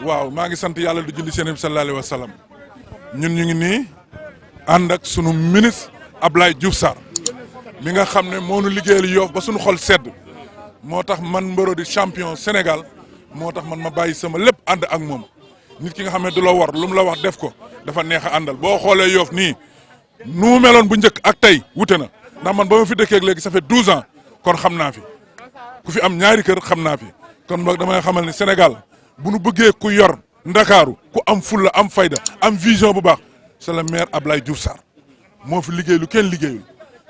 waaw maa ngi sant yàlla di julli seen sallallahu alayhi wa sallam ñun ñu ngi nii ànd ak sunu ministre Abdoulaye Diouf Sarr mi nga xam ne moo nu liggéeyal Yoff ba sunu xol sedd moo tax man Mboro di champion Sénégal moo tax man ma bàyyi sama lépp ànd ak moom nit ki nga xam ne du la war lu mu la wax def ko dafa neex a àndal boo xoolee Yoff nii nu mu meloon bu njëkk ak tey wute na ndax man ba ma fi dëkkee léegi ça fait 12 ans kon xam naa fi ku fi am ñaari kër xam naa fi kon boog damay xamal ni Sénégal bu nu bëggee ku yor ndakaaru ku am fulla am fayda am vision bu baax c'est le maire Abdoulaye Diouf Sarr moo fi liggéey lu kenn liggéeyul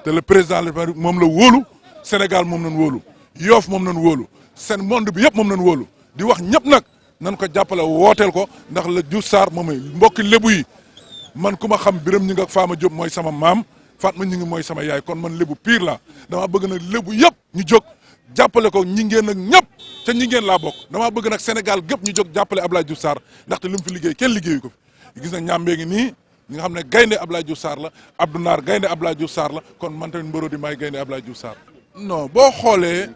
te le président moom la wóolu Sénégal moom nañ wóolu Yoff moom nañ wóolu seen monde bi yëpp moom nañ wóolu di wax ñëpp nag nan ko jàppale wooteel ko ndax la Diouf Sarr moom mbokki lébu yi man ku ma xam Biram ñi nga Faama Diop mooy sama maam Fatma ñi ngi mooy sama yaay kon man lébu pire la dama bëgg nag lébu yëpp ñu jóg jàppale ko ñi ngeen nag ñëpp te ñi ngeen laa bokk damaa bëgg nag Sénégal gépp ñu jóg jàppale Abdoulaye Diouf Sarr ndaxte li mu fi liggéey kenn liggéeyu ko fi gis na ñàmbee ngi nii ñi nga xam ne gaynde Abdoulaye Diouf Sarr la Abdou Naar gaynde Abdoulaye Diouf Sarr la kon man tamit Mboro di may gaynde Abdoulaye Diouf Sarr non boo xoolee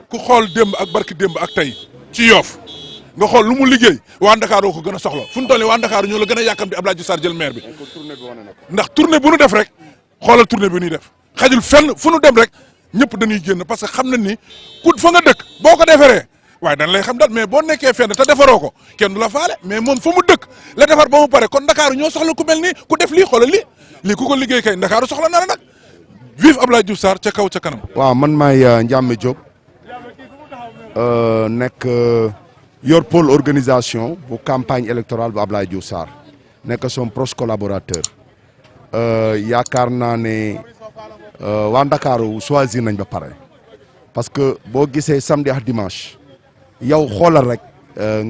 ku xool démb ak barki démb ak tey ci Yoff nga xool lu mu liggéey waa Ndakaaru ko gën a soxla fu mu toll nii waa Ndakaaru ñoo la gën a yàkkamti Abdoulaye Diouf Sarr jël maire bi ndax tournée bu nu def rek xoolal tournée bi ñuy def xajul fenn fu nu dem rek ñëpp dañuy génn parce que xam nañ ni ku fa nga dëkk boo ko defaree waaye dañ lay xam daal mais boo nekkee fenn te defaroo ko kenn du la faale mais moom fa mu dëkk la defar ba mu pare kon Ndakaaru ñoo soxla ku mel nii ku def lii xoolal lii ku ko liggéey kay Ndakaaru soxla na la nag vive Abdoulaye Diouf Sarr ca kaw ca kanam. waaw man maay Ndiame Diop nekk yor pôle organisation bu campagne électorale bu Abdoulaye Diouf Sarr nekk son proche collaborateur yaakaar naa ne waa Ndakaaru choisir nañ ba pare parce que boo gisee samedi ak dimanche yow xoolal rek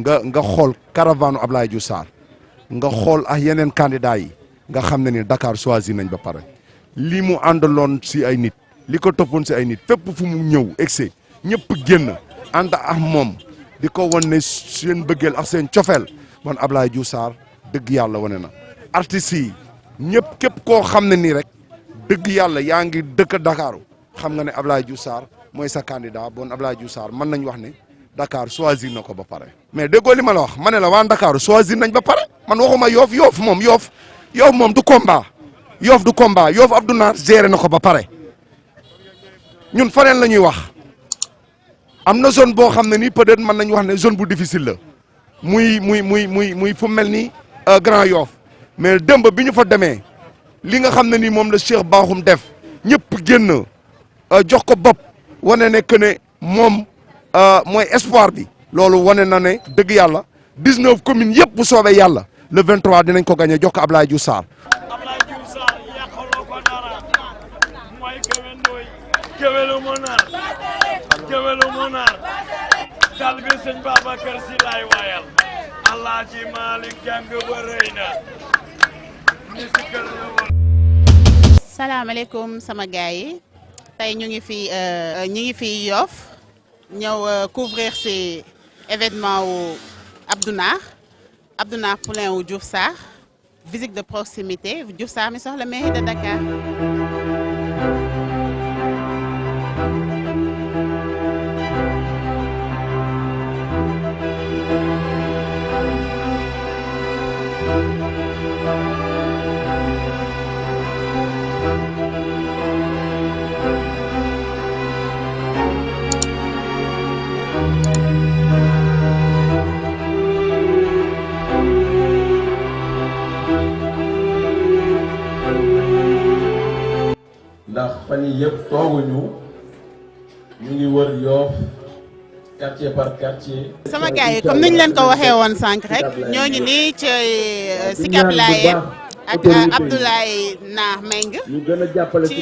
nga xool caravane Abdoulaye Diouf Sarr nga xool ak yeneen candidats yi nga xam ne ni Dakar choisir nañ ba pare li mu àndaloon si ay nit li ko toppoon si ay nit fépp fu mu ñëw excès ñëpp génn ànd ak moom di ko wan ne seen bëggeel ak seen cofeel man Abdoulaye Diouf Sarr dëgg yàlla wane na artistes yi ñëpp képp koo xam ne nii rek dëgg yàlla yaa ngi dëkk Dakaru xam nga ne Abdoulaye Diouf Sarr mooy sa candidat bon Abdoulaye Diouf Sarr mën nañ wax ne Dakar choisir na ko ba pare. mais déggoo li ma la wax ma ne la waa Dakar choisir nañ ba pare man waxuma Yoff Yoff moom du combat Yoff du combat Yoff Abdou Naar géré na ko ba pare ñun faneen la ñuy wax am na zone boo xam ne nii peut-être mën nañ wax ne zone bu difficile la muy fu mel ni Grand Yoff mais démb bi ñu fa demee li nga xam ne nii moom la Cheikh Bakhoum def ñëpp génn jox ko bopp wane ne que ne moom mooy espoir bi loolu wane na ne dëgg yàlla 19 communes yëpp bu soobee yàlla le 23 dinañ ko gagné jox ko Abdoulaye Diouf Sarr. Abdoulaye Diouf Sarr yàqaloo ko dara mooy géwélu mu naar dal bi sëñ Babacar Si laay waayal Alaaji Malick jàng ba rëy na ni si kër la woon. salaamaaleykum sama gars yi tey ñu ngi fi Yoff ñëw couvrir ci événement wu Abdou Naar poulain wu Diouf Sarr visite de proximité Diouf Sarr mi soxla mairie de Dakar. ndax fan yii yëpp tooguñu ñu ngi wër Yoff quartier par quartier. sama gars yi comme niñ leen ko waxee woon sànq rek ñoo ngi nii ci Sicap Layène ak Abdoulaye Nar Meng ci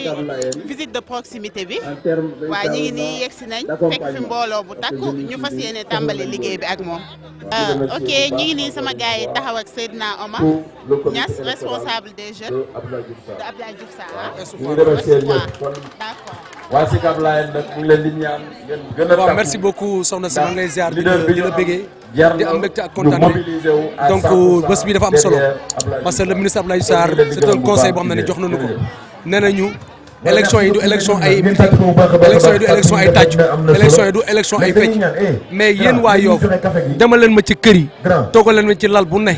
visite de proximité bi waaye ñu ngi nii yegsi nañ fekk fi mbooloo bu takku ñu fas yéene tàmbali liggéey bi ak moom. ok ñu ngi nii sama gars yi taxaw ak Seydina Omar Niass responsable des jeunes de Abdoulaye Diouf Sarr. ñu ngi remercier ñëpp kon waa Sicap Layène nag ñu ngi leen di ñaan ngeen gën a. waaw merci beaucoup soxna si maa ngi lay ziar di la bëggee di am mbégte ak kontaan donc bés bi dafa am solo parce que le ministre Abdoulaye Diouf Sarr c'est un conseil boo xam ne jox nañu ko nee nañu élection yi du élection ay meeting élection yi du élection ay tàcc élection yi du élection ay fecc mais yéen waa Yoff dama leen ma ci kër yi toogal leen ma ci lal bu ne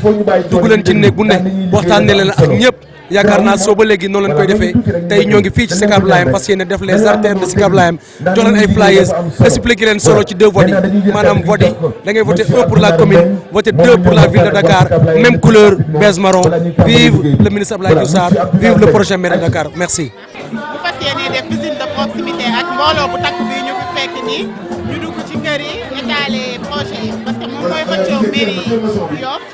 dugg leen ci néeg bu ne waxtaanee leen ak ñëpp yaakaar naa soo ba léegi noonu lañ koy defee tey ñoo ngi fii ci Sicap Layène parce que yéen def les artères de Sicap Layène jox leen ay flyers expliquer leen solo ci deux votes yi maanaam vote yi da ngay voter 1 pour la commune voter 2 pour la ville de Dakar même couleur beige marron vive le ministre Abdoulaye Diouf Sarr vive le prochain maire de Dakar merci. bu fas yéenee def visite de proximité ak mbooloo bu takku bi ñu fi fekk nii ñu dugg ci kër yi étaler projet yi parce que moom mooy xëccoo mairie Yoff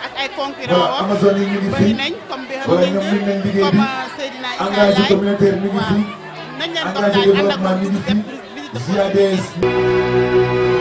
ak ay concurrents wam bëri nañ comme Birame Ngingue comme Seydina Issa Laye waaw nañ leen comme daal ànd ak moom dugg def visite de proximité.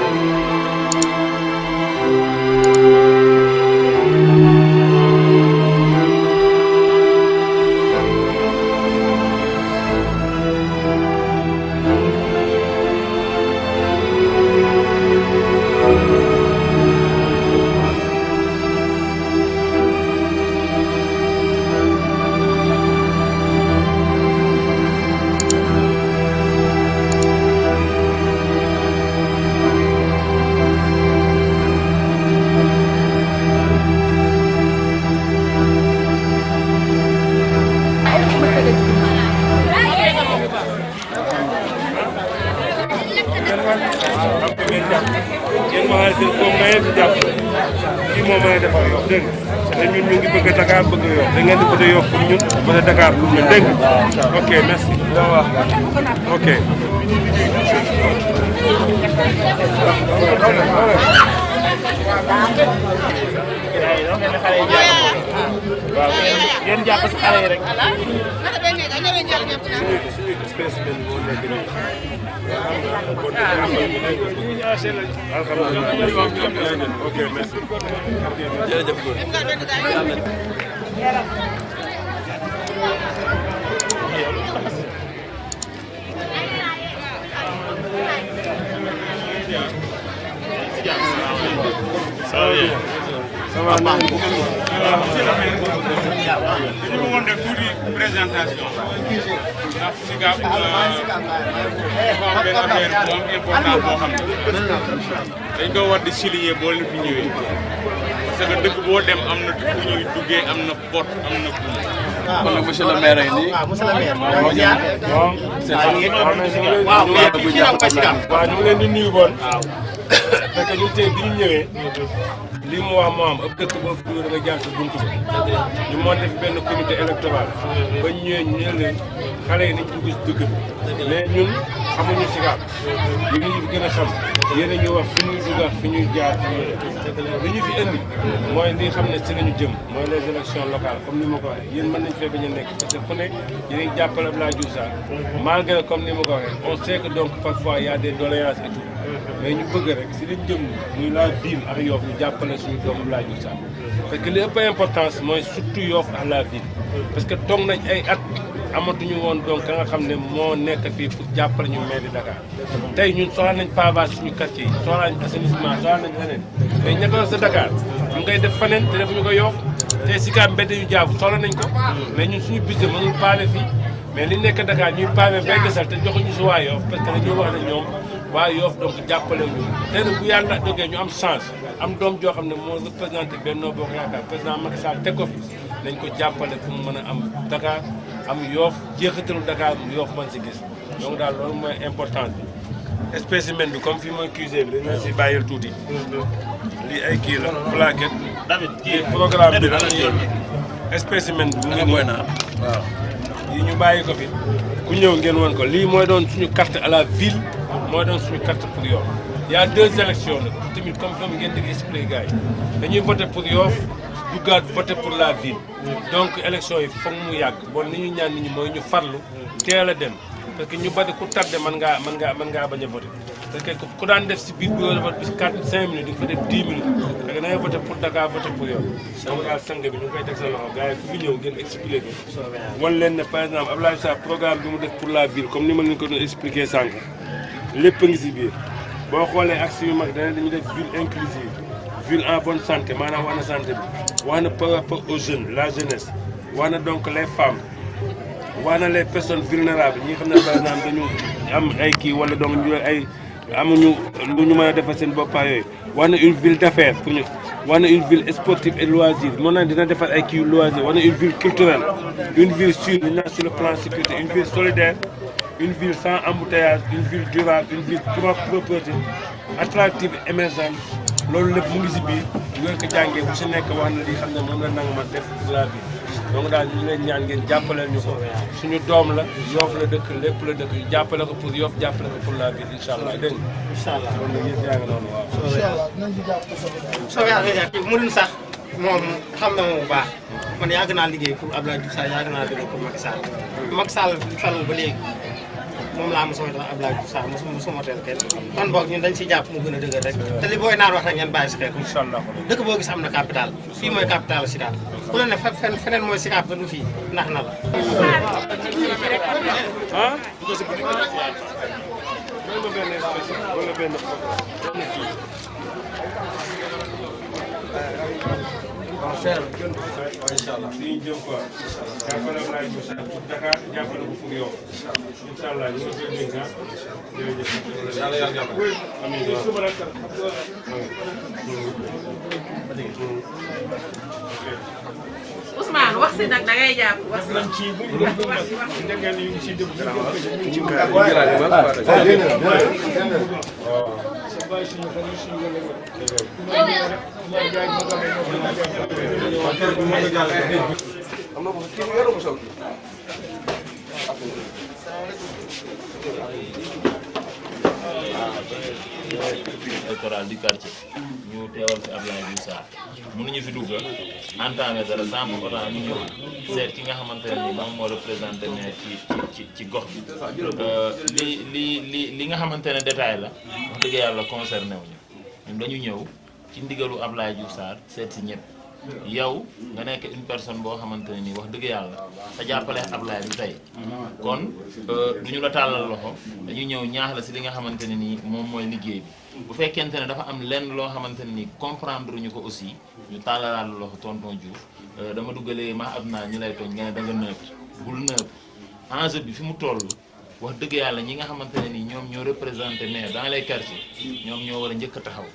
yéen maa ngi leen di mayee di jàpp kii moo may defar Yoff dégg nga te ñun ñu ngi bëgg Dakar bëgg Yoff da ngeen di bëgg Yoff pour ñun bëgg Dakar pour ñun dégg nga ok merci. ok. waaw yéen jàpp si xale yi rek. suñu spécimen moo nekk nii. ok merci. jërëjëf góor. ça va bien. ça va naa ngi dañu bëggoon def tuuti présentation ndax Sicap dafa am benn affaire bu am important boo xam ne dañ ko war di souligner boo leen fi ñëwee parce que dëkk boo dem am na fu ñuy duggee am na porte am na buum. kon nag monsieur le maire yi nii. waaw monsieur le maire. waaw ñu ngi leen di nuyu bon. parce que ñun tey bi ñu ñëwee. lii mu wax moo am ëpp dëkk boo fi da nga jaar sa buntu ba ñu monté fi benn comité électoral ba ñëwee ñu ne leen xale yi nañ dugg si dëkk bi mais ñun xamuñu Sicap yi ñu fi gën a xam yéen a ñu wax fi ñuy dugg fi ñuy jaar li ñu fi indi mooy li xam ne si lañu jëm mooy les élections locales comme ni ma ko waxee yéen mën nañ fee bañ a nekk parce que ku nekk yéen a ngi jàppale Abdoulaye Diouf Sarr malgré comme ni ma ko waxee on sait que donc parfois y a des doléances et tout mais ñu bëgg rek si liñ jëm muy la ville ak Yoff ñu jàppale suñu doomu Abdoulaye Diouf Sarr parce que li ëpp importance mooy surtout Yoff ak la ville parce que toog nañ ay at amatuñu woon donc ka nga xam ne moo nekk fii pour jàppale ñu mairie Dakar tey ñun soxla nañ pavage suñu quartier yi soxla nañ assainissement soxla nañ leneen mais ña ko sa Dakar ñu ngay def faneen te defuñu ko Yoff tey Sicap mbedd yu jaabu soxla nañ ko mais ñun suñu budget mënul pavé fii mais li nekk Dakar ñuy pavé bay desal te joxuñu si waa Yoff parce que dañuy wax ne ñoom waa Yoff donc jàppale ñu tey nag bu yàlla dogee ñu am chance am doom joo xam ne moo représenté Benno Bokk Yaakaar président Macky Sall teg ko fi nañ ko jàppale pour mu mën a am Dakar am Yoff jeexitalu Dakar Yoff mën si gis donc daal loolu mooy importance bi spécimen bi comme fii mooy QG bi dañ leen si bàyyil tuuti lii ay kii la plaquette kii programme bi la spécimen bi mu ngi nii waaw yi ñu bàyyi ko fi ku ñëw ngeen woon ko lii mooy doon suñu carte à la ville moo doon suñu carte pour Yoff. Il y a 2 élections nag tamit comme ngeen di expliqué gars yi dañuy voté pour Yoff duggaat voté pour la ville donc élection yi foog mu yàgg bon ni ñu ñaan nit ñi mooy ñu farlu teel a dem parce que ñu bari ku tardé mën ngaa bañ a voté parce que ku daan def si biir bu yoo voté bis 4-5 minutes di nga fa def 10 minutes parce que da ngay voté pour Dakar voté pour Yoff. donc daal sang bi ñu ngi koy teg sa loxo gars yi ku fi ñëw ngeen expliqué ko. wan leen ne par exemple Abdoulaye Sarr programme bi mu def pour la ville comme ni ma leen ko doon expliqué sànq lépp a ngi si biir. boo xoolee axe yu mag dañuy def ville inclusive ville en bonne santé maanaam wax na santé bi wax na par rapport aux jeunes la jeunesse wax na donc les femmes wax na les personnes vulnérables ñi nga xam ne par exemple dañu am ay kii wala donc ñu ay amuñu lu ñu mën a defal seen boppaa yooyu wax na une ville d'affaires pour ñu wax na une ville sportive et loisir moo na dina defar ay kii loisir wax na une ville culturelle une ville sûre sur le plan sécurité une ville solidaire une ville sans embouteillage une ville durable une ville propreté attractive et émergente loolu lépp mu ngi si biir ngeen ko jàngee bu si nekk wax na li xam ne moom la nanga ma def pour la ville donc daal ñu leen ñaan ngeen jàppaleel ñu ko suñu doom la Yoff la dëkk lépp la dëkk jàppale ko pour Yoff jàppale ko pour la ville incha allah dégg nga. incha allah loolu la yëpp yaa ngi noonu waaw. incha allah nañ ci jàpp soobee yàlla mënuñ sax moom xam na moom bu baax man yàgg naa liggéey pour Abdoulaye Diouf Sarr yàgg naa liggéey pour Macky Sall Macky Sall falul ba léegi moom laa mosuma tax Abdoulaye Diouf Sarr mosuma teel kenn kon boog ñun dañ siy jàpp mu gën a dëgër rek te li booy naan wax rek ngeen bàyyi si xel incha allah dëkk boo gis am na capital fii mooy capital Sicap ku la ne feneen mooy Sicap ba du fii ndax na la incha allah dañuy jëm quoi jàppale Abdoulaye Diouf Sarr pour Dakar jàppale ko pour Yoff incha allah ñu ngi koy dégg ah jërëjëf. yàlla yàlla jàppale. amiin Ousmane wax si nag da ngay jàpp wax si. électoral du quartier ñu teewal fi Abdoulaye Diouf Sarr mënuñu fi dugg entamé dara sans pour autant ñu ñëw seet ki nga xamante ne ni moom moo représenté maire ci gox bi li nga xamante ne détail la wax dëgg yàlla concerné wuñu ñun dañu ñëw ci ndigalu Abdoulaye Diouf Sarr seet si ñëpp yow nga nekk une personne boo xamante ne nii wax dëgg yàlla sa jàppale Abdoulaye du tey kon duñu la tàllal loxo dañu ñëw ñaax la si li nga xamante ne nii moom mooy liggéey bi bu fekkente ne dafa am lenn loo xamante ne nii comprendre ñu ko aussi ñu tàllalaal loxo tonton Diouf dama duggalee ma ab naa ñu lay tooñ nga ne da nga neutre bul neutre enjeu bi fi mu toll wax dëgg yàlla ñi nga xamante ne nii ñoom ñoo représenté maire dans les quartiers ñoom ñoo war a njëkk a taxaw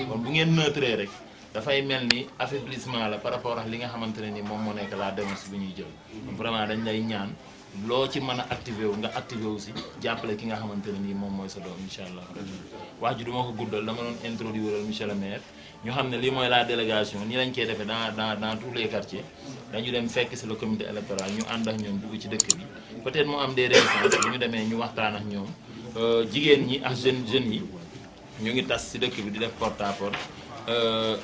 kon bu ngeen neutre rek dafay mel ni affaiblissement la par rapport ak li nga xamante ne ni moom moo nekk la démarche bi ñuy jël vraiment dañ lay ñaan loo ci mën a activé wu nga activé wu si jàppale ki nga xamante ne nii moom mooy sa doom incha allah wax ji du ma ko guddal dama doon introduire monsieur le maire ñu xam ne lii mooy la délégation nii lañ koy defee dans tous les quartiers dañu dem fekk si le comité électoral ñu ànd ak ñoom dugg ci dëkk bi peut-être moo am des résistances bu ñu demee ñu waxtaan ak ñoom jigéen ñi ak jeunes yi ñu ngi tas si dëkk bi di def porte à porte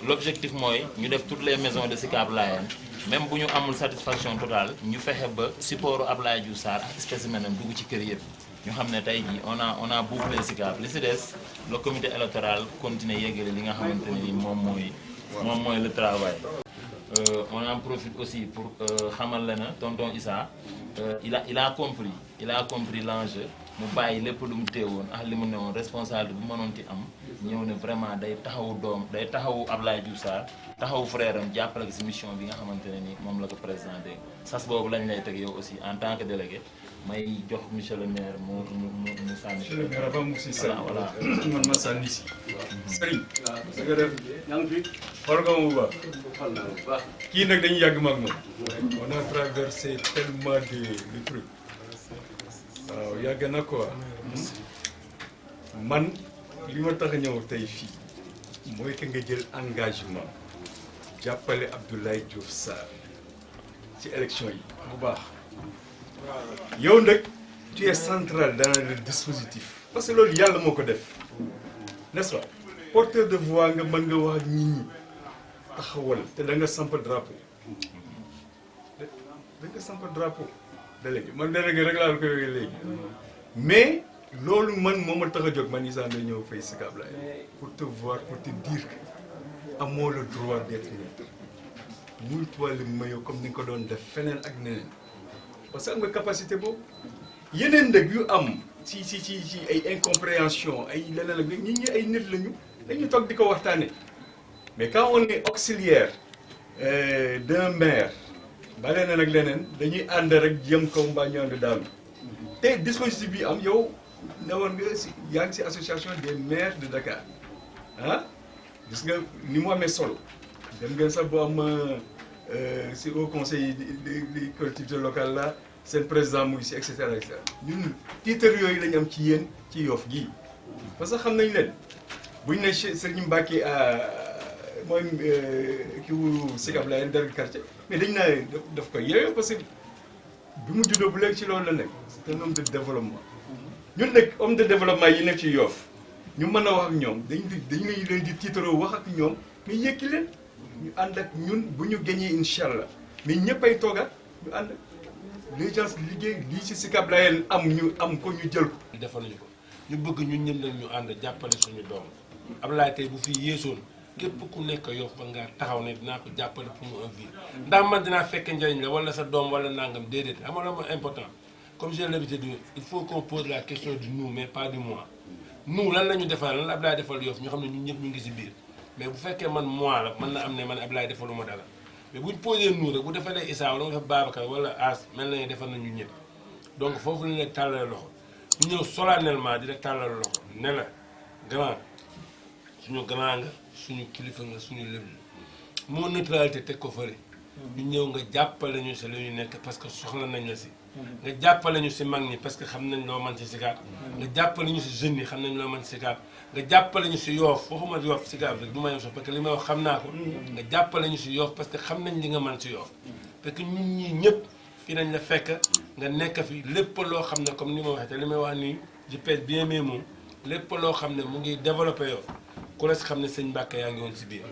l'objectif mooy ñu def toutes les maisons de Sicap Layène même bu ñu amul satisfaction totale ñu fexe ba support Abdoulaye Diouf Sarr ak spécimen am dugg ci kër yëpp ñu xam ne tey jii on a bouclé Sicap li si des le comité électoral continuer yeggale li nga xamante ne ni moom mooy le travail. On en profite aussi pour xamal la na tonton Issa il a compris l'enjeu mu bàyyi lépp lu mu téewoon ak li mu ne woon responsable bu mënoon ti am ñëw ne vraiment day taxawu Abdoulaye Diouf Sarr taxawu frère am jàppale ko si mission bi nga xamante ne ni moom la ko présenté sas boobu lañ lay teg yow aussi en tant que délégué may jox monsieur le maire mu sànni. monsieur le maire avant mu si sànni voilà man ma sànni si. Serigne. da nga def yaa ngi fi. xool nga mu baax. kii nag dañuy yàgg mag moom. on a traversé tellement de trucs. waaw yàgg na quoi. man li ma tax a ñëw tey fii mooy que nga jël engagement jàppale Abdoulaye Diouf Sarr ci élection yi bu baax. yow nag tu es central dans le dispositif parce que loolu yàlla moo ko def n'est-ce pas porteur de voix nga mën nga wax nit ñi taxawal te da nga samp drapeau délégué man délégué rek laa koy yooyu léegi mais loolu man moo ma tax a jóg man Issa Ndoye ñëw fay Sicap Ablaye pour te voir pour te dire que amoo le droit d'être neutre muy toile maillot comme ni nga ko doon def feneen ak neneen parce que am nga capacité boobu yeneen dëkk yu am ci ay incompréhension ay leneen ak nit ñi ay nit lañu dañu toog di ko waxtaane mais quand on est auxiliaire d'un maire ba leneen ak leneen dañuy ànd rek jëm kaw mbaa ñu ànd daanu te dispositif bi am yow ne woon nga si yaa ngi si association des maires de Dakar ah gis nga ni mu amee solo dem ngeen sax boo am si au conseil des collectivités locales là seen président mu ngi si et cetera ñun titre yooyu lañu am ci yéen ci Yoff gii parce que xam nañ leen buñ ne Serigne Mbacké mooy kii wu Sicap Ablaye délégué quartier mais dañ naa daf ko yeeyoo parce que bi mu juddoo bu léegi ci loolu la nekk c'est un homme de développement ñun nag homme de développement yi nekk ci Yoff ñu mën a wax ak ñoom dañu leen di tiitaroo wax ak ñoom mais yëkki leen ñu ànd ak ñun bu ñu gañee incha allah mais ñëppay toogaat ñu ànd les gens liggéey lii ci Sicap Ablaye am ñu am ko ñu jël ko. defal nañu ko ñu bëgg ñun ñëpp nag ñu ànd jàppale suñu doom Ablaye tey bu fi yéesoon képp ku nekk Yoff ba nga taxaw ne dinaa ko jàppale pour mu am vie ndax man dinaa fekk njëriñ la wala sa doom wala nangam déedéet xam nga mooy important comme j'ai l'habitude de dire il faut qu'on pose la question du nous mais pas du moi nous lan la ñu defal lan la Ablaye defal Yoff ñu xam ne ñun ñëpp ñu ngi si biir mais bu fekkee man moi la mën na am ne man Ablaye defaluma dara mais buñ posé nous rek bu defalee Issa wala nga def Babacar wala As mel na ne defal nañu ñëpp donc foofu la ñu tàllale loxo ñu ñëw solennellement di la tàllale loxo ne la grand suñu grand nga suñu kilifa nga suñu lépp moo neutralité teg ko fële ñu ñëw nga jàppale ñu si li ñu nekk parce que soxla nañ la si nga jàppale ñu si mag ñi parce que xam nañ loo mën si Sicap nga jàppale ñu si jeunes yi xam nañ loo mën si Sicap nga jàppale ñu si Yoff waxuma Yoff Sicap rek du ma yem sax parce que li may wax xam naa ko nga jàppale ñu si Yoff parce que xam nañ li nga mën si Yoff parce que ñun ñii ñëpp fii nañ la fekk nga nekk fi lépp loo xam ne comme ni ma waxee te li may wax nii je pèse bien mes mots lépp loo xam ne mu ngi développé Yoff ku la si xam ne sëñ Mbacke yaa ngi woon si biir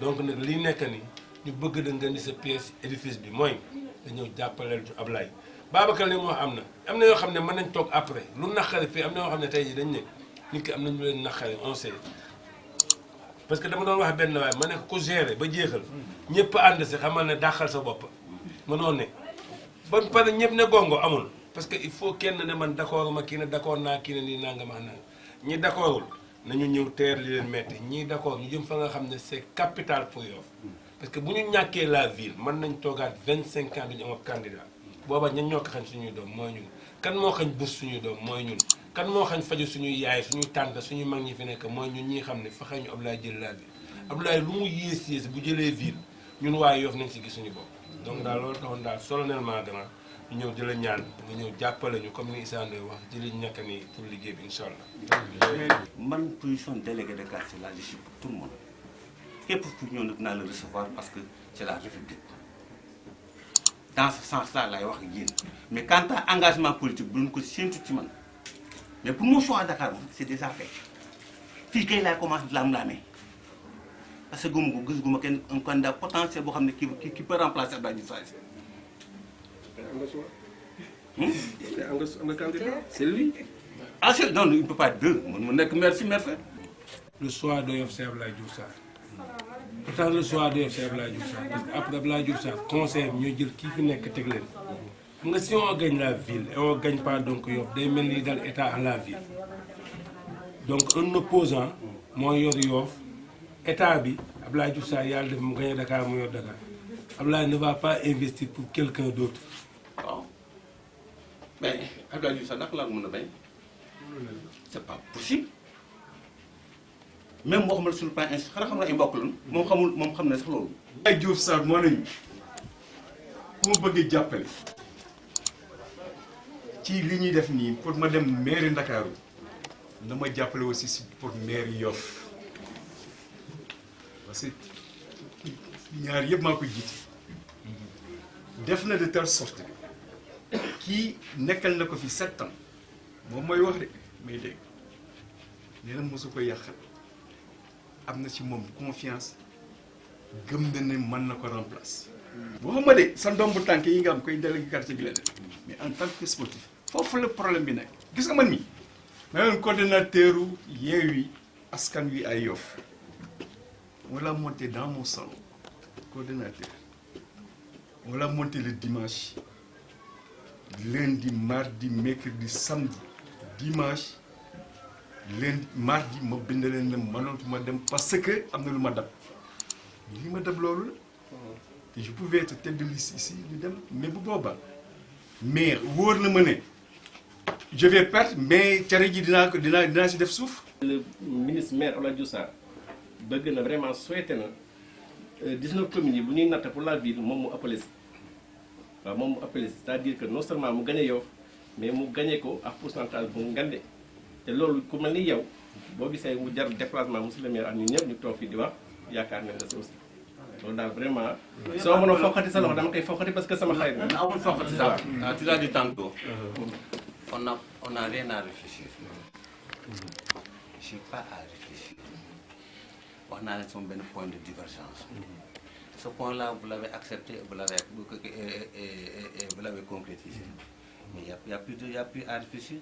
donc nag lii nekk ni ñu bëgg da nga ni sa pièce édifice bi mooy dañoo jàppaleel Ablaye Babacar li mu wax am na yoo xam ne mën nañ toog après lu naqari fii am na yoo xam ne tey jii dañ ne nit ki am nañu leen naqari on sait parce que dama doon wax benn waay ma ne ko gérer ba jeexal ñëpp ànd si xamal ne dàqal sa bopp mënoo ne ba pare ñëpp ne gongo amul parce que il faut kenn ne man d'accord ma kii ne d'accord naa kii ne nii nanga ma nanga ñi d'accordul nañu ñëw teer li leen metti ñii d'accord ñu jëm fa nga xam ne c'est capital pour Yoff parce que bu ñu ñàkkee la ville mën nañ toogaat 25 ans duñu am ab candidat booba ñan ñoo ko xañ suñuy doom mooy ñun kan moo xañ bés suñuy doom mooy ñun kan moo xañ faju suñuy yaay suñuy tànta suñuy mag ñi fi nekk mooy ñun ñi xam ne fexe ñu Ablaye jël la ville Ablaye lu mu yées bu jëlee ville ñun waaye Yoff nañ si gis suñu bopp donc daal loolu taxoon daal solennellement grand ñu ñëw di la ñaan nga ñëw jàppale ñu comme ni Issa Ndoye wax ci liñ nekk nii pour liggéey bi incha allah. man position délégué de quartier là je suis pour tout le monde képp ku ñëw nag naa la recevoir parce que c'est la République dans ce sens-là laay wax ak yéen mais quant à engagement politique bu ñu ko séntu ci man mais pour mon choix à Dakar moom c'est déjà fait fii kay laay commencé di laam-laamee parce que guma ko gis-guma kenn un candidat potentiel boo xam ne qui peut remplacer Abdoulaye Diouf Sarr. C'est lui. Ah, non, il ne peut pas être deux. Merci. Le soir de Yoff, c'est Abdoulaye Diouf Sarr. Pourtant, le soir de Yoff, c'est Abdoulaye Diouf Sarr. Parce qu'après Abdoulaye Diouf Sarr, conseil, mieux dire qui finit que t'es clair. Si on gagne la ville et on ne gagne pas donc Yoff, des mêmes dans l'État à la ville. Donc, un opposant, moi, Yoff, État, Abdoulaye Diouf Sarr, il a gagné Dakar, moi, Dakar. Abdoulaye ne va pas investir pour quelqu'un d'autre. Mais Abdoulaye Diouf Sarr naka laa ko mën a bañ c'est pas possible même boo xamal sur le plan xanaa xam na ay mbokk lañu moom xam ne sax loolu. Abdoulaye Diouf Sarr moo nañu ku ma bëggee jàppale ci li ñuy def nii pour ma dem mairie Ndakaaru na ma jàppale aussi si pour mairie Yoff parce que ñaar yëpp maa koy jiite def na de telle sorte kii nekkal na ko fi 7 ans moom mooy wax de may dégg nee na mosu ko yàqal am na ci moom confiance gëm na ne mën na ko remplacer. waxuma de sa ndombu tànk yi nga am koy délégué quartier bi la def mais en tant que sportif foofu la problème bi nekk gis nga man mi ma yoon coordonnateur u Yewwi Askan Wi ay Yoff on l'a monté dans mon salon coordonnateur on l'a monté le dimanche lundi mardi mercredi samedi dimanche lundi mardi ma bind leen ne mënatuma dem parce que am na lu ma dab li ma dab loolu la te je pouvais être tête de liste ici ñu dem mais bu boobaa mais wóor na ma ne je vais perdre mais cere ji dinaa si def suuf. le ministre maire Abdoulaye Diouf Sarr bëgg na vraiment souhaité na 19 communes yi bu ñuy natt pour la ville moom mu appelé si waaw moom mu appelé si c'est-à-dire que non seulement mu gagné Yoff mais mu gagné ko ak pourcentage bu ngande te loolu ku mel ni yow boo gisee mu jar déplacement monsieur le maire ak ñun ñëpp ñu toog fii di wax yaakaar nañ la si aussi loolu daal vraiment soo mënoo foqati sa loxo dama koy foqati parce que sama xarit la. amul foqati sa loxo. Tu l'as dit tantôt. On n'a rien à réfléchir. J'ai pas à réfléchir. On a un point de divergence. Ce point-là, vous l'avez accepté, vous l'avez concrétisé. Mais il n'y a plus à réfléchir.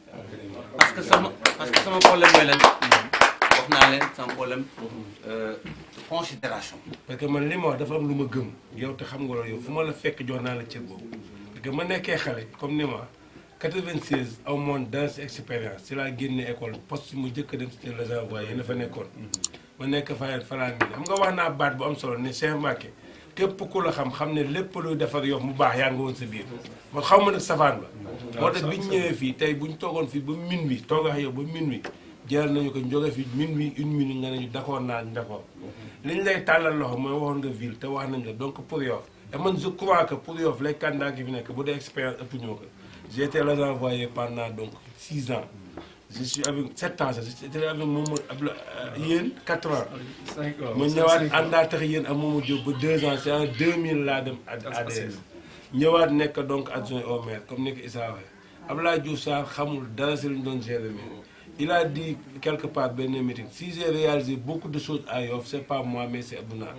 Parce que c'est mon problème, c'est un problème de considération. Parce que man li ma wax dafa am lu ma gëm yow te xam nga loolu yow fu ma la fekk jox naa la cër boobu parce que ma nekkee xale comme ni ma 96 aw moon dans expérience ci laa génne école poste mu njëkk a dem ci les envoyés yéen a fa nekkoon ma nekk fayal faraan bi xam nga wax naa baat bu am solo ne Cheikh Mbacké képp ku la xam ne lépp luy defar Yoff mu baax yaa nga woon sa biir man xaw ma nag safaan ba moo tax biñ ñëwee fii tey buñ toogoon fii ba minuit toogax yow ba minuit jëral nañu ko jóge fi minuit une minute nga nañu d'accord naa d'accord liñ lay tàllal loxo mooy waxoon nga ville te wax nañ la donc pour Yoff et man je crois que pour Yoff les candidats ki fi nekk bu dee expérience ëpp ñoo ko j'ai été les envoyé pendant donc 6 ans je suis avec 7 ans j'étais avec Momo yéen 4 ans ma ñëwaat àndaa tax yéen ak Momo Diop ba 2 ans c'est en 2000 laa dem ADS ñëwaat nekk donc adjoint au maire comme ni ko Issa waxee Abdoulaye Diouf Sarr xamul dara si lu ñu doon gérer il a dit quelque part benn meeting si j'ai réalisé beaucoup de choses à Yoff c'est pas moi mais c'est Abdou Nar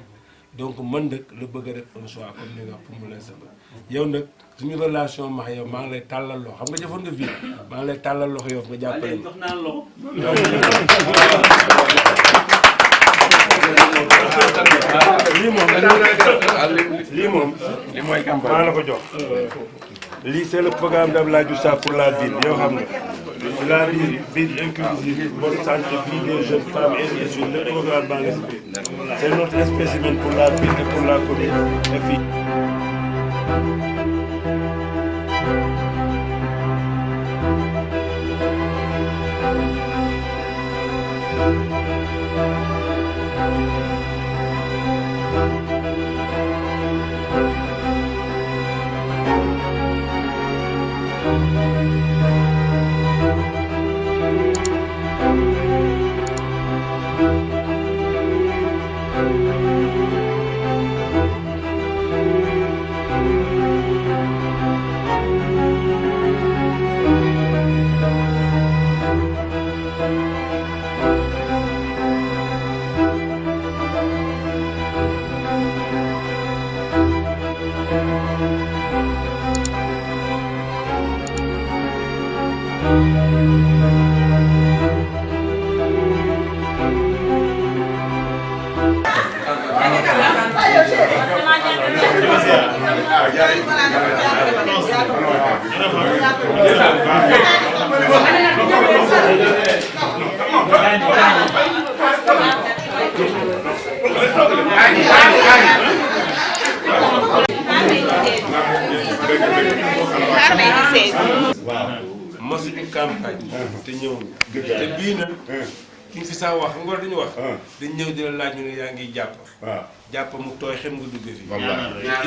donc man nag la bëgg a def un choix comme ni nga wax pour mu leen sama yow nag suñu relation ma yow maa ngi lay tàllal loxo xam nga jëfoon nga ville maa ngi lay tàllal loxo Yoff nga jàppale ma. lii moom li mooy campagne maa la ko jox lii c'est le programme d'Abdoulaye Diouf Sarr pour la ville yow xam nga la ville inclusive bonne santé vie des jeunes femmes et des jeunes le programme baa ngi si biir c'est notre spécimen pour la ville et pour la commune et fii masuñu campagne te ñëw te bii nag ki nga fi saa wax nga dañu wax dañ ñëw di la laaj ñu ne yaa ngi jàpp mu tooy xem nga dugg fi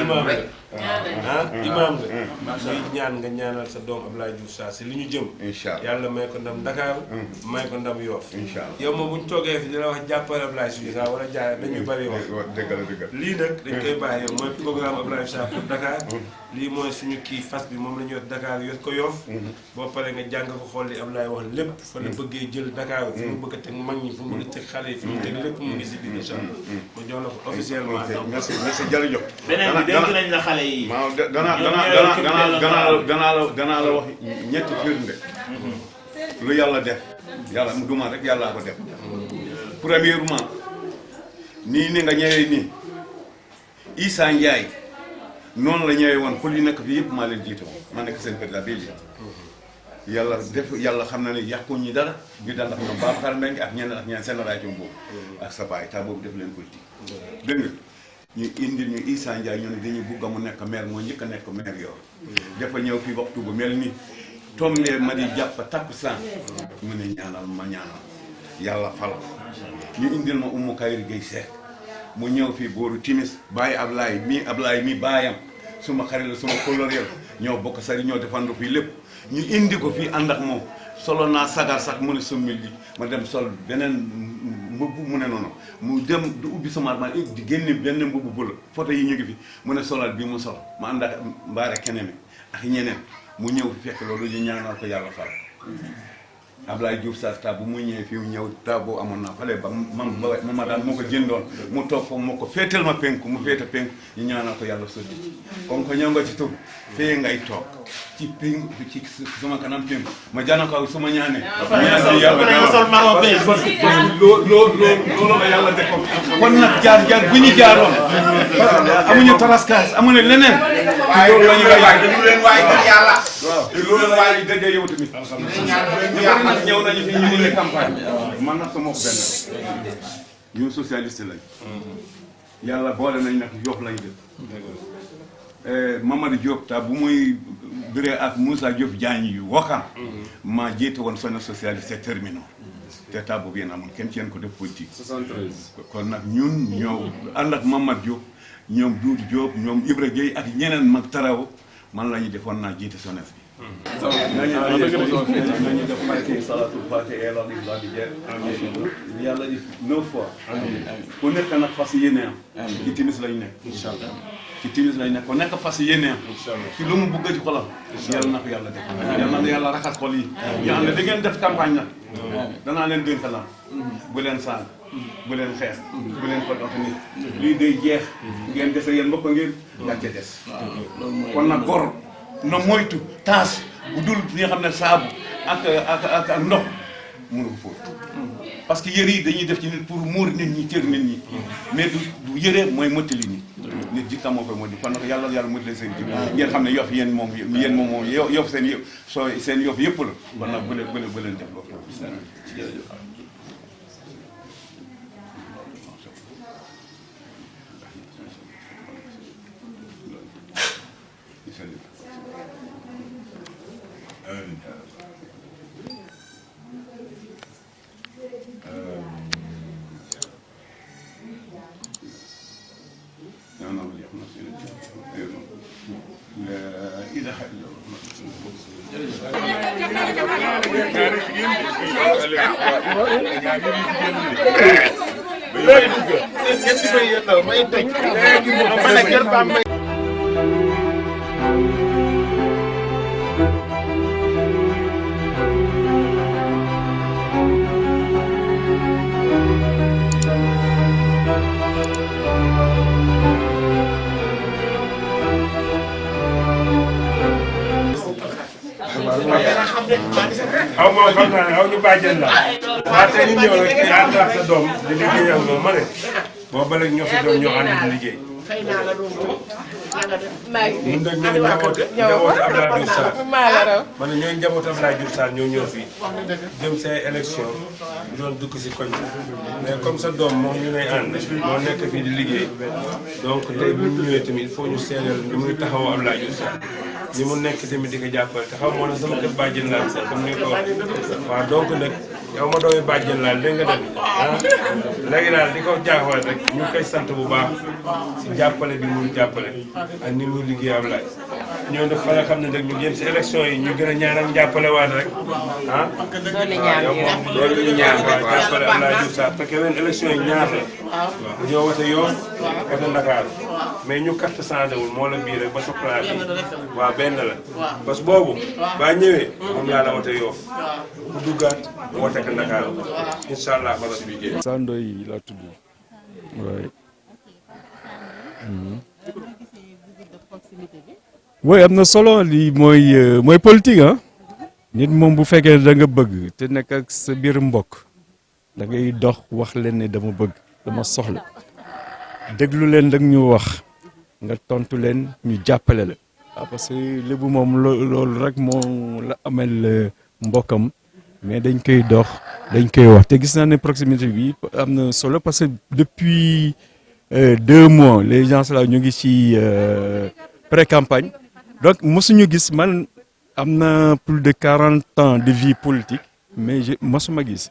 imaam nga imaam nga ñuy ñaan nga ñaanal sa doom Abdoulaye Diouf Sarr si li ñu jëm yàlla may ko ndam Dakar may ko ndam Yoff yow moom bu ñu toogee fi di la wax jàppale Abdoulaye Diouf Sarr wala jaay dañuy bëri wax lii nag dañ koy bàyyi yow mooy programme Abdoulaye Diouf Sarr pour Dakar lii mooy suñu kii fas bi moom la ñu yor Dakar yor ko Yoff boo paree nga jàng ko xool li Abdoulaye wax lépp fa la bëggee jël Dakar fi mu bëgg a teg mag ñi fu mu bëgg a teg xale yi fu mu teg lépp mu ngi si biir incha allah ma jox la ko officiellement. merci jërëjëf. beneen bi dénk nañ la xale yi. waaw danaa la wax ñetti firnde. lu yàlla def yàlla mu duma rek yàllaa ko def. premièrement nii ni nga ñëwee nii Issa Ndiaye noonu la ñëwee woon pour li nekk fii yëpp maa leen jiite woon maa nekk seen président bii lii yàlla def yàlla xam na ne yàqu ñi dara ñu daan ndax ñoom Babacar Mbengue ak ñeneen seen rajo boobu ak sa baay temps boobu def leen politique dégg nga ñu indil ñu Issa Ndiaye ñu ne dañuy bugg a mu nekk maire moo njëkk a nekk maire yow dafa ñëw fii waxtu bu mel nii tomlee ma di jàpp takkusaan mu ne ñaanal ma ñaanal yàlla fal ñu indil ma Oumou Kayri Gueye Seck mu ñëw fii booru timis bàyyi Ablaye mi baayam suma xarit la suma coloré ñoo bokk sari ñoo defando fii lépp ñu indi ko fii ànd ak moom solo naa sagar sax mu ne summil li ma dem sol beneen mbubb mu ne noonu mu dem du ubbi sama armoire di génne benn mbubb bu la photo yi ñu ngi fi mu ne solal bi mu sol ma ànd ak mbaare keneen ak ñeneen mu ñëw fi fekk loolu ñu ñaanal ko yàlla fal Ablaye Diouf Sarr taa bu mu ñëwee fii ñëw taa boo amoon naa xale ba ma daan moo ko jëndoon mu toog foofu moo ko féetal ma penku mu féete penku ñu ñaanal ko yàlla sotti comme que ñëw nga ci tur fee ngay toog ci penku ci sama kanam penku ma jana ko suma ñaane ñaan yàlla sol maro be loolu la yàlla def kon nag jaar bu ñu jaaroon amuñu taraskaas amuñu leneen loolu la ñu leen waay yàlla waaw loolu la waay déggee yow tamit ñëw nañu fi ñu ne campagne man nag sama benn ñun socialiste lañ yàlla boole nañ nag Yoff lañ def Mamadou Diop ta bu muy bëree ak Moussa Diop Diagne yu Wakam maa jiite woon zone socialiste terminal te ta boobu yéen amul kenn ci yéen ko def politique 73 kon nag ñun ñoo ànd ak Mamadou Diop ñoom Doudou Diop ñoom Ibra Gueye ak ñeneen mag taraw man la ñu defoon naa jiite SONES bi nañu def Fatiha salatul Fatiha la di jeex yàlla di 9 fois ku nekk nag fas yéene am ci timis lañ nekk inshallah ci timis lañ nekk ku nekk fas yéene am ci lu mu bëgg ci xolam yàlla na ko yàlla def yàlla na yàlla raxas xol yi ñu xam ne da ngeen def campagne nag danaa leen dénk la bu leen saal bu leen xeex bu leen ko dox nit lii day jeex ngeen dese yéen mbokk ngeen gàcce des kon nag gor na moytu taas bu dul li nga xam ne saabu ak ndox mënu ko fóot parce que yëre yi dañuy def ci nit pour muur nit ñi cër nit ñi mais du yëre mooy mottali nit jikka moo koy mottali kon nag yàlla mottali seen jikko ngeen xam ne Yoff yéen moom Yoff seen yëpp seen Yoff yëpp la kon nag bu leen def loolu aw moom xam naa ne aw ñu bàjjen la waaye tey ñu ñëw rek ànd ak sa doom di liggéey ak moom ma ne boo ba léegi ñoo fi doon ñoo ànd di liggéey. ñun nag ñu ngi njabootu Abdoulaye Diouf Sarr ma ne ñooy njabootu Abdoulaye Diouf Sarr ñoo ñëw fii jëm say élection ñu doon dugg si koñ mais comme sa doom moom ñu lay ànd moo nekk fii di liggéey donc tey bu ñu ñëwee tamit il faut ñu seedal ni muy taxawoo Abdoulaye Diouf Sarr ni mu nekk tamit di ko jàppale te xam moo ne sama kër bàjjen laal sax comme ni ko wax waaw donc nag yow ma doomi bàjjen laal dégg nga dem léegi daal di ko jaaxal rek ñu koy sant bu baax si jàppale bi muy jàppale ak ni muy liggéey Ablaye ñoo def fa nga xam ne nag ñu jëm si élection yi ñu gën a ñaanal njàppale waat rek ah. loolu ñu ñaan waaw jàppale Abdoulaye Diouf Sarr parce que ren élection yi ñaar la. dañoo wote Yoff wote Ndakaaru mais ñu carte changé wul moo la bii rek ba soxlaa bi waaw benn la. parce que boobu baa ñëwee moom laa la wote Yoff bu duggaat wote ak Ndakaaru incha allah fa la si liggéey. Sandoy laa tudd waaye. oui am na solo lii mooy politique ah nit moom bu fekkee da nga bëgg te nekk ak sa biir mbokk da ngay dox wax leen ne dama bëgg dama soxla déglu leen rek ñu wax nga tontu leen ñu jàppale la waaw parce que lébu moom loolu rek moo la amel mbokkam mais dañ koy dox dañ koy wax te gis naa ne proximité bi am na solo parce que depuis 2 mois les gens là ñu ngi ci pré-campagne donc mosuñu gis man am na plus de 40 ans de vie politique mais mosuma gis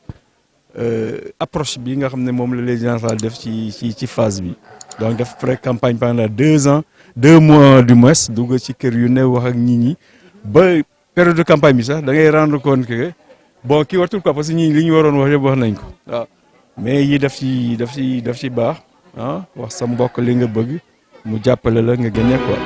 approche bi nga xam ne moom la les gens là def ci phase bi donc def pré-campagne pendant 2 ans 2 mois du moins dugg ci kër yu ne wax ak nit ñi ba période de campagne bi sax da ngay rendre compte que bon kii watul quoi parce que ñi li ñu waroon wax yëpp wax nañ ko waaw mais yi daf ci baax ah wax sa mbokk li nga bëgg mu jàppale la nga gagné quoi.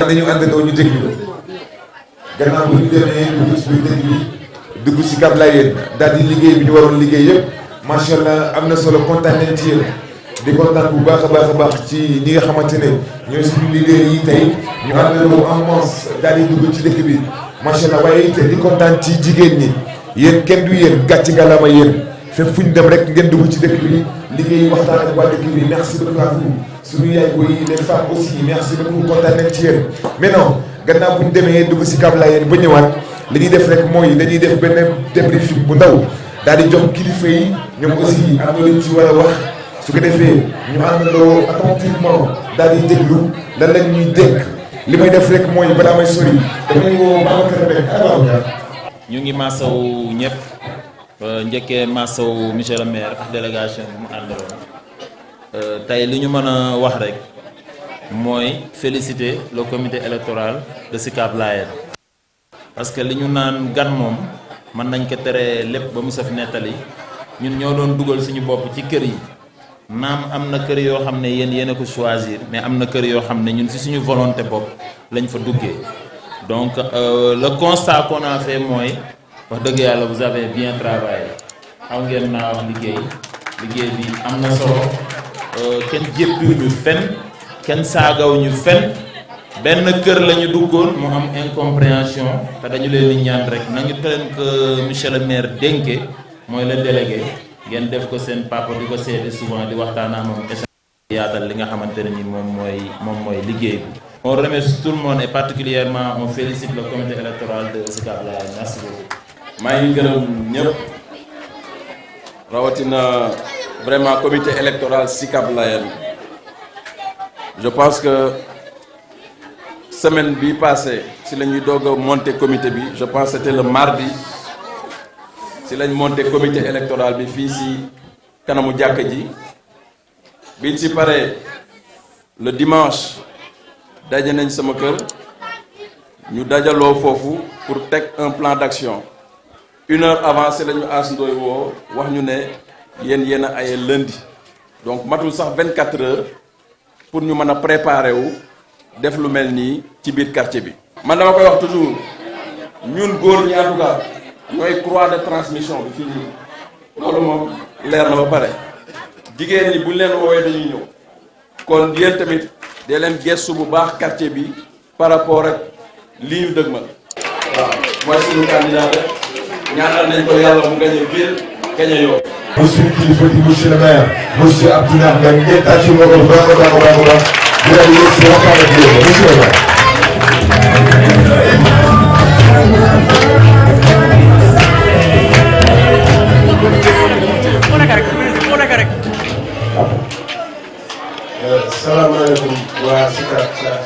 dañu àndandoo ñu déglu gannaaw bu ñu demee dugg ci biir dëkk bi dugg si Cap Layène daal di liggéey bi ñu waroon liggéey yëpp macha allah am na solo kontaan nañ ci yéen di kontaan bu baax a baax ci ñi nga xamante ne ñooy suñu leader yi tey ñu àndandoo en masse daal di dugg ci dëkk bi macha allah waaye it di kontaan ci jigéen ñi yéen kenn du yéen gàcc ngalaama yéen fépp fu ñu dem rek ngeen dugg ci dëkk bi liggéey waxtaan ak waa dëkk bi merci beaucoup à vous suñu yaay booy les femmes aussi merci beaucoup kontaan nañ ci yéen mais non gannaaw bu ñu demee dugg si Cap Layène ba ñëwaat li ñuy def rek mooy dañuy def benn débriefing bu ndaw daal di jox kilifa yi ñoom aussi am na lu ñu ci war a wax su ko defee ñu àndandoo attentivement daal di déglu lan lañ ñuy dégg li may def rek mooy balaa may sori damay woo Babacar Mbengue ñu ngi maasawu ñëpp njëkkee maasawu monsieur le maire ak délégation bi mu àndaloon tey li ñu mën a wax rek mooy féliciter le comité électoral de Sicap Layène parce que li ñu naan gan moom mën nañ ko tere lépp ba mu saf nettali ñun ñoo doon dugal suñu bopp ci kër yi naam am na kër yoo xam ne yéen a ko choisir mais am na kër yoo xam ne ñun ci suñu volonté bopp lañ fa duggee donc le constat qu'on a fait mooy wax dëgg yàlla vous avez bien travaillé xaw ngeen naa wax liggéey bi am na solo kenn jéppiwuñu fen kenn saagawuñu fen benn kër la ñu duggoon mu am incompréhension te dañu leen di ñaan rek nañu leen ko monsieur le maire dénke mooy le délégué ngeen def ko seen papa di ko seede souvent di waxtaan ak moom yaatal li nga xamante ne ni moom mooy liggéey bi. On remercie tout le monde et particulièrement on félicite le comité électoral de Sicap Layène. Merci beaucoup. maa ngi gërëm ñëpp rawatina vraiment comité électoral Sicap Layène. Je pense que semaine bi passée si la ñuy doog a monter comité bi je pense que c'était le mardi si lañ monter comité électoral bi fii si kanamu jàkka ji biñ si paree le dimanche daje nañ sama kër ñu dajaloo foofu pour teg un plan d'action 1 heure avant si la ñu As Ndoye woo wax ñu ne yéen a aye lundi donc matul sax 24 heures pour ñu mën a préparer wu def lu mel nii ci biir quartier bi. man dama koy wax toujours ñun góor ñi en tout cas ñooy croix de transmission bi fii nii loolu moom leer na ba pare jigéen ñi buñ leen woowee dañuy ñëw kon yéen tamit dee leen gëstu bu baax quartier bi par rapport ak lii ñu dëgmal. waaw mooy suñu candidat rek ñaanal nañ ko yàlla mu gañe ville gañe yow. monsieur kilifa di monsieur le maire monsieur Abdoulaye Mbengue ngeen tàccu ma ko baax a baax a baax a baax di leen yëg si waxtaan ak yéen monsieur le maire. salaamaaleykum waa Sicap saa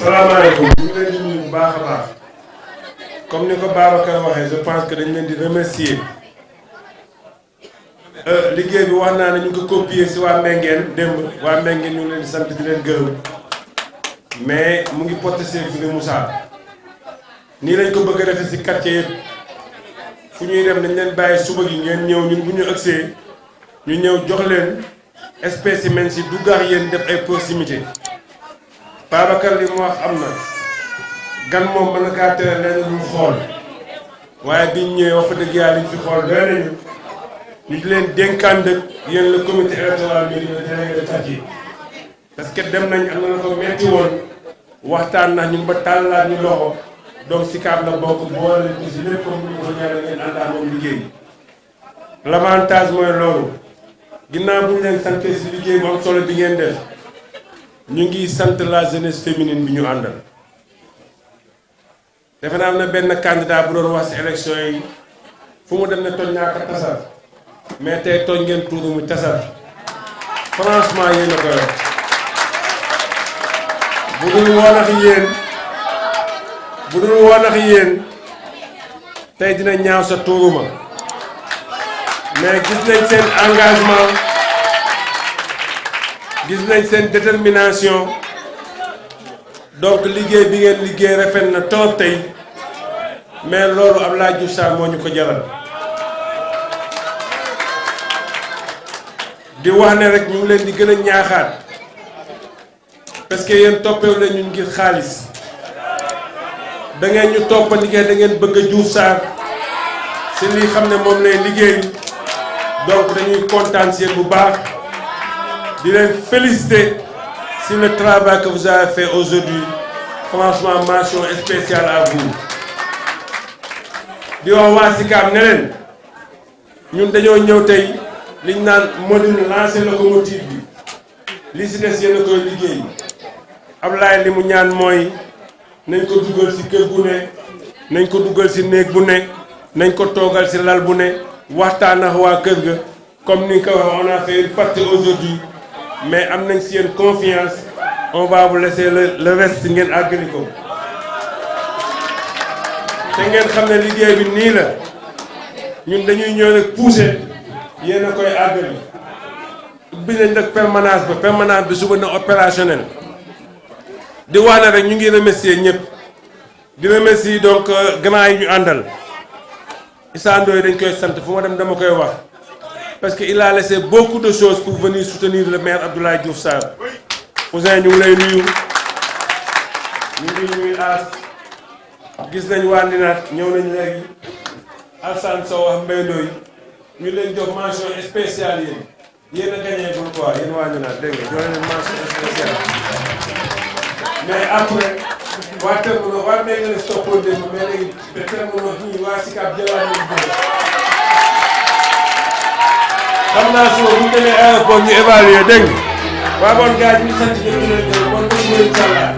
salaamaaleykum ñu ngi leen di nuyu bu baax a baax comme ni ko Babacar waxee je pense que dañ leen di remercier liggéey bi wax naa ne ñu ngi ko copier si waa Mbengeen démb waa Mbengeen ñu ngi leen di sant di leen gërëm mais mu ngi porté fi Moussa nii lañ ko bëgg a defee si quartier yëpp fu ñuy dem dañ leen bàyyi suba gi ngeen ñëw ñun bu ñu ëgsee ñu ñëw jox leen spécimen si duggaar yéen def ay proximité Babacar li mu wax am na gan moom mën na kaa tere leen lu xool waaye biñ ñëwee wax fa dëgg yàlla liñ fi xool doy nañu ñu di leen dénkaan dëkk yéen le comité électoral bi le délégué de quartier parce que dem nañ am na ko metti woon waxtaan na ñun ba tàllaat ñu loxo donc Sicap la bokk boole leen ci lépp comme ñu ko ñaanal ngeen àndaat moom liggéey l'avantage mooy loolu ginnaaw bu ñu leen sant si liggéey bu am solo bi ngeen def ñu ngi sant la jeunesse féminine bi ñu àndal defe naa am na benn candidat bu doon wax si élection yi fu mu dem ne tooñ naa ko tasar mais tey tooñ ngeen tuuru mu tasar franchement yéen a ko yor bu dul woon ak yéen bu dul woon ak yéen tey dina ñaaw sa tuuruma mais gis nañ seen engagement gis nañ seen détermination donc liggéey bi ngeen liggéey rafet na trop tey mais loolu Abdoulaye Diouf Sarr moo ñu ko jaral di wax ne rek ñu ngi leen di gën a ñaaxaat parce que yéen toppewu leen ñun ngir xaalis da ngeen ñu topp liggéey da ngeen bëgg a Diouf Sarr si li xam ne moom lay liggéey donc dañuy kontaan si yéen bu baax di leen féliciter si le travail que vous avez fait aujourd'hui franchement mention spéciale à vous di wax waa Sicap ne leen ñun dañoo ñëw tey liñ naan module lancer locomotive bi li si des yéen a koy liggéey Ablaye li mu ñaan mooy nañ ko dugal si kër gu ne nañ ko dugal si néeg bu ne nañ ko toogal si lal bu ne waxtaan ak waa kër ga comme ni nga ko waxee on a fait une partie aujourd'hui mais am nañ si yéen confiance on va vous laisser le reste ngeen àggali ko te ngeen xam ne liggéey bi nii la ñun dañuy ñëw rek pousser yéen a koy àggali ubbi nañ nag permanence bi suba na opérationnel di wax ne rek ñu ngi remercier ñëpp di remercier donc grand yi ñu àndal Issa Ndoye dañ koy sant fu ma dem dama koy wax parce que il a laissé beaucoup de choses pour venir soutenir le maire Abdoulaye Diouf Sarr Ousin ñu ngi lay nuyu ñu ngi nuyu As gis nañ waa Ndinaat ñëw nañ léegi Alsane Sow wax Mbaye Ndoye ñu leen jox mention spéciale yéen a gagné bul quoi yéen waa Ndinaat dégg nga jox leen mention spéciale mais après waa Terre waa dégg nga stoppoon démb mais léegi de Terre ñii waa Sicap jëlaat nañu ko xam naa suba bu ñu demee aéroport ñu évaluer dégg nga waa bon gars ñu sant ñëpp ñu leen gërëm bon bés bu incha allah.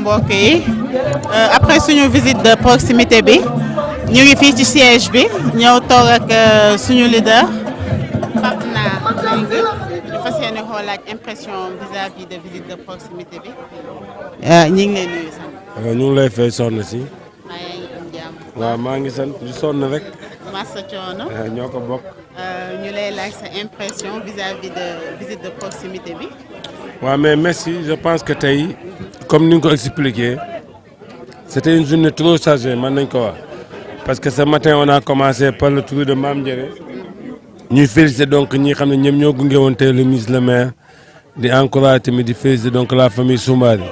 mbokk yi après suñu visite de proximité bi ñu ngi fii ci siège bi ñëw toog ak suñu leader Pape Nar Mbengue ñu fas yéene xoolaat impression vis-à-vis de visite de proximité bi ñu ngi lay nuyu sax. ñu ngi lay fay sonn si. maa ngi am jàmm. waaw maa ngi sant di sonn rek. Massa coono. ñoo ko bokk. ñu lay laaj sa impression vis-à-vis de visite de proximité bi. waaw mais merci je pense que tey comme ni nga ko expliqué c'était une journée trop chargée mën nañ ko wax parce que ce matin on a commencé par le tour de Mame Ndiéré ñuy féliciter donc ñi xam ne ñoom ñoo gunge woon tey le ministre le maire di encourager tamit di féliciter donc la famille Soumbari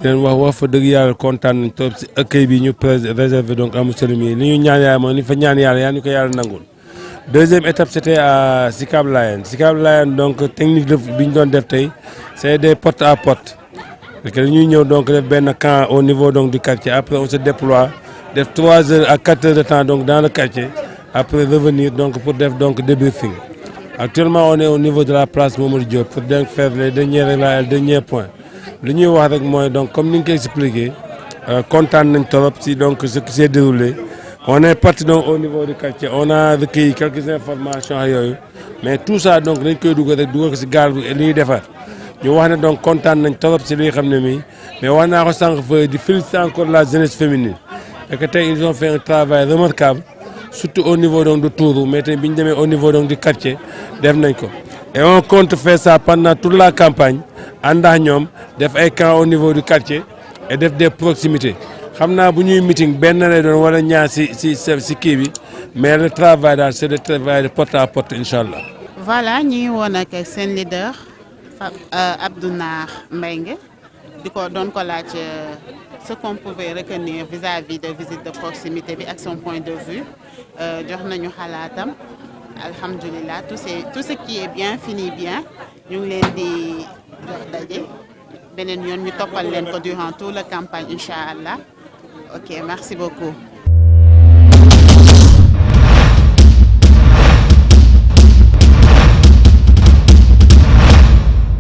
di leen wax fa dëgg yàlla kontaan nañ trop si accueil bi ñu réservé donc à monsieur le ministre li ñu ñaan yàlla mooy ni fa ñaan yàlla yaa ñu ko yàlla nangul. Deuxième étape c'était à Sicap Layène donc technique de bi ñu doon def tey c'est des porte à porte parce que dañuy ñëw donc def benn camp au niveau donc du quartier après on se déploie def 3 heures à 4 heures de temps donc dans le quartier après revenir donc pour def donc débriefing. Actuellement on est au niveau de la place Mamadou Diop pour donc faire les derniers points li ñuy wax rek mooy donc comme ni nga ko expliqué kontaan nañ trop si donc ce qui s'est déroulé. On est parti donc au niveau du quartier on a recueilli quelques informations ak yooyu mais tout ça donc dañ koy dugal rek dugal ko si gaal bi li ñuy defar ñu wax ne donc kontaan nañ trop si li nga xam ne mii mais wax naa ko sànq fa di féliciter encore la jeunesse féminine et que tey ils ont fait un travail remarquable surtout au niveau donc de Tourou mais tey bi ñu demee au niveau donc du quartier def nañ ko et on compte faire ça pendant toute la campagne ànd ak ñoom def ay camps au niveau du quartier et def des proximités xam naa bu ñuy meeting benn lay doon wala ñaar si kii bi mais le travail daal c'est le travail de porte à porte incha allah. voilà ñi ngi woon ak seen leader Abdounar Mbengue di ko doon ko laaj ce qu'on pouvait retenir vis-à-vis de visite de proximité bi ak son point de vue jox nañu xalaatam alhamdulilah tout ce qui est bien finit bien ñu ngi leen di jox daje beneen yoon ñu toppal leen ko durant toute la campagne incha allah ok merci beaucoup.